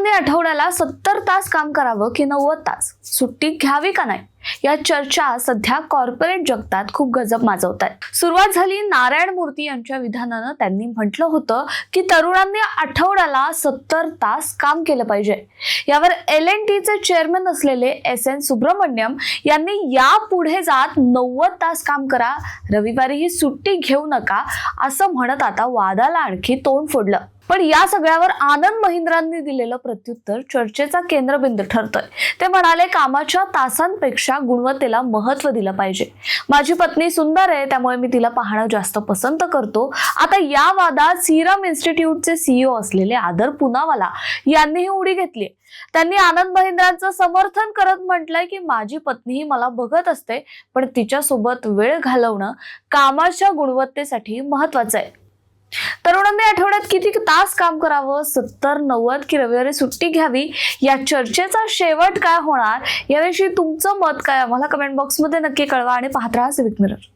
तरुणांनी आठवड्याला 70 तास काम करावं की 90 तास, सुट्टी घ्यावी का नाही, या चर्चा सध्या कॉर्पोरेट जगतात खूप गजब माजवतात। सुरुवात झाली नारायण मूर्ती यांच्या विधानानं। त्यांनी म्हटलं होतं की तरुणांनी आठवड्याला 70 तास काम केलं पाहिजे। यावर L&T चे चेअरमन असलेले SN सुब्रमण्यम यांनी यापुढे जात 90 तास काम करा, रविवारी ही सुट्टी घेऊ नका असं म्हणत आता वादाला आणखी तोंड फोडलं। पण या सगळ्यावर आनंद महिंद्रांनी दिलेलं प्रत्युत्तर चर्चेचा केंद्रबिंदू ठरतोय। ते म्हणाले, कामाच्या तासांपेक्षा गुणवत्तेला महत्त्व दिलं पाहिजे। माझी पत्नी सुंदर आहे, त्यामुळे मी तिला पाहणं जास्त पसंत करतो। आता या वादात सीरम इन्स्टिट्यूटचे CEO असलेले आदर पुनावाला यांनीही उडी घेतली। त्यांनी आनंद महिंद्रांचं समर्थन करत म्हटलंय की माझी पत्नीही मला बघत असते, पण तिच्यासोबत वेळ घालवणं कामाच्या गुणवत्तेसाठी महत्त्वाचं आहे। तरुणांनी आठवड्यात किती तास काम करावं, 70, 90 की रविवारी सुट्टी घ्यावी, या चर्चेचा शेवट काय होणार याविषयी तुमचं मत काय, आम्हाला कमेंट बॉक्समध्ये नक्की कळवा आणि पाहत राहा सिविक मिरर।